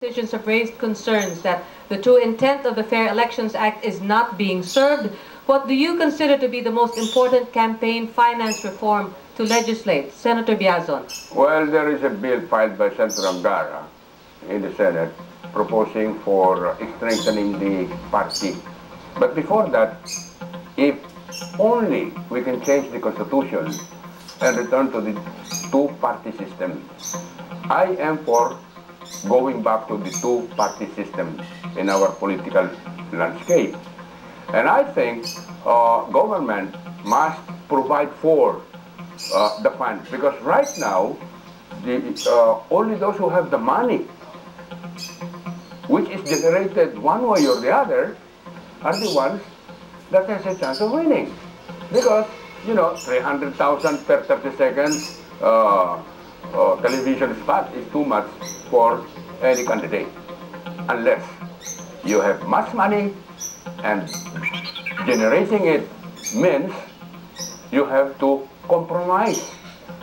Politicians have raised concerns that the true intent of the Fair Elections Act is not being served. What do you consider to be the most important campaign finance reform to legislate? Senator Biazon. Well, there is a bill filed by Senator Angara in the Senate proposing for strengthening the party. But before that, if only we can change the Constitution and return to the two-party system, I am for going back to the two-party system in our political landscape. And I think government must provide for the funds, because right now, only those who have the money, which is generated one way or the other, are the ones that has a chance of winning. Because, you know, 300,000 per 30 seconds television spot is too much for any candidate, unless you have much money, and generating it means you have to compromise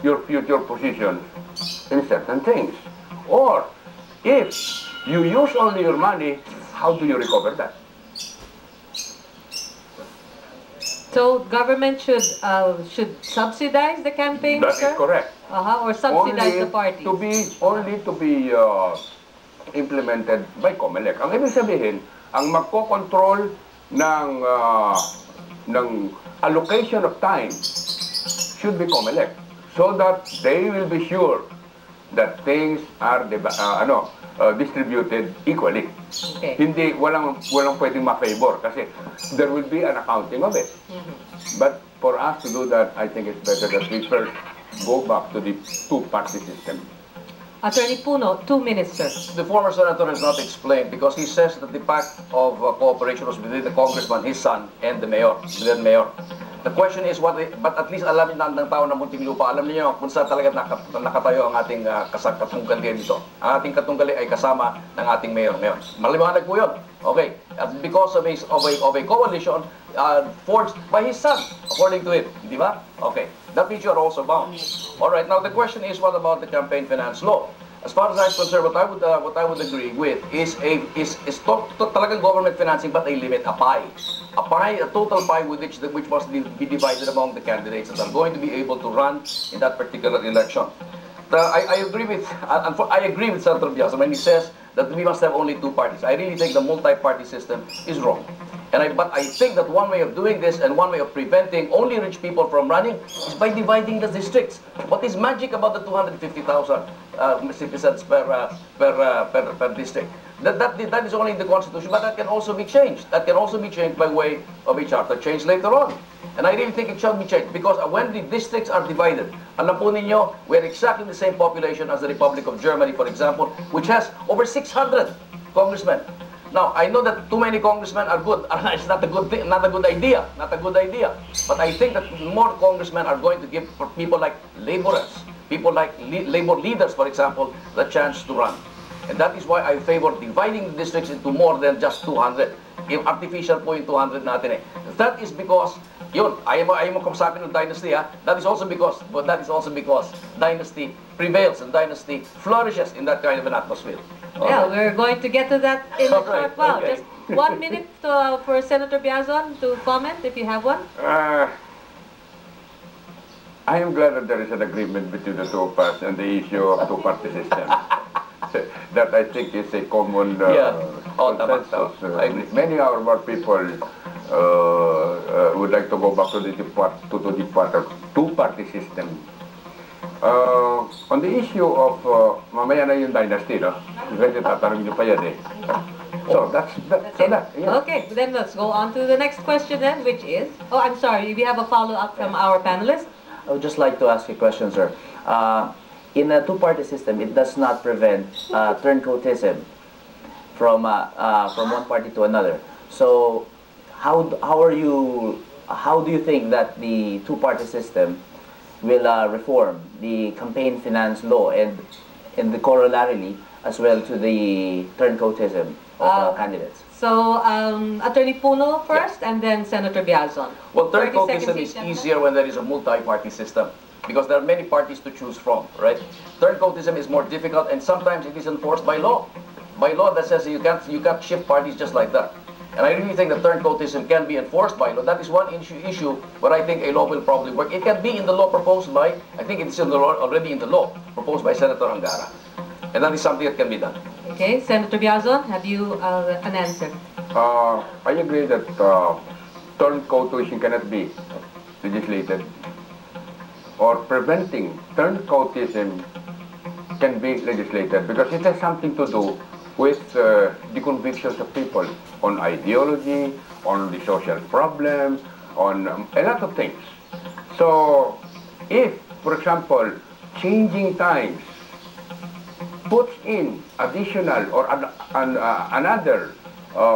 your future position in certain things. Or if you use only your money, how do you recover that? So government should subsidize the campaign, That sir? is correct. Or subsidize the parties. Only to be implemented by COMELEC. Ang ibig sabihin, ang magko-control ng allocation of time should be COMELEC, so that they will be sure that things are distributed equally. Okay. Hindi, walang pwedeng ma-favor kasi there will be an accounting of it. But for us to do that, I think it's better that we first go back to the two-party system. Attorney Puno, 2 minutes, sir. The former senator has not explained, because he says that the pact of cooperation was between the congressman, his son, and the mayor, the mayor. The question is, but at least alam niyo ng tao ng Muntinlupa, alam niyo kung saan talaga nakatayo ang ating katunggali dito. Ang ating katunggali ay kasama ng ating mayor. Maliwanag po yun. Okay. Because of a coalition forged by his son, according to him. Di ba? Okay. That means you are also bound. All right. Now the question is, what about the campaign finance law? As far as I'm concerned, what I would agree with is talagang government financing, but a limit, a pie, a total pie which must be divided among the candidates that are going to be able to run in that particular election. I agree with Senator Biazon when he says that we must have only two parties. I really think the multi-party system is wrong. But I think that one way of doing this and one way of preventing only rich people from running is by dividing the districts. What is magic about the 250,000 citizens per district? That is only in the Constitution, but that can also be changed. That can also be changed by way of a charter change later on. And I really think it should be changed, because when the districts are divided, alam po ninyo, we are exactly the same population as the Republic of Germany, for example, which has over 600 congressmen. Now, I know that too many congressmen are good. It's not a good thing, not a good idea. But I think that more congressmen are going to give people like laborers, people like labor leaders, for example, the chance to run. And that is why I favor dividing the districts into more than just 200. Yung artificial po yung 200 natin eh. That is because, yun, ayaw mo kausapin ng dynasty, ha? That is also because dynasty prevails and dynasty flourishes in that kind of an atmosphere. Yeah, we're going to get to that in a short while. Okay. Just 1 minute for Senator Biazon to comment, if you have one. I am glad that there is an agreement between the two of us on the issue of two-party system. That I think is a common consensus. Many of our people would like to go back to the two-party system. On the issue of mamaya na yung dynasty, no? Kasi tatanong nyo pa yan eh. So that's it. Yeah. Okay, then let's go on to the next question then, which is, oh, I'm sorry, we have a follow-up from our panelists. I would just like to ask you a question, sir. In a two-party system, it does not prevent turncoatism from one party to another. So, how do you think that the two-party system will reform the campaign finance law and the corollary as well to the turncoatism of candidates? So, Attorney Puno first, and then Senator Biazon. Well, turncoatism is easier when there is a multi-party system, because there are many parties to choose from, right? Turncoatism is more difficult, and sometimes it is enforced by law. by law that says you can't shift parties just like that. And I really think that turncoatism can be enforced by law. That is one issue where I think a law will probably work. It can be in the law proposed by, I think it's in the law, already in the law proposed by Senator Angara. And that is something that can be done. Okay, Senator Biazon, have you an answer? I agree that turncoatism cannot be legislated, or preventing turncoatism can be legislated because it has something to do with the convictions of people on ideology, on the social problem, on a lot of things. So if, for example, changing times puts in additional or another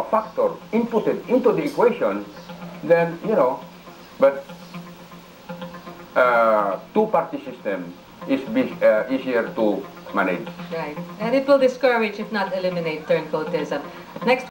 factor inputted into the equation, then, you know, but two-party system is easier to manage. Right. And it will discourage, if not eliminate, turncoatism. Next.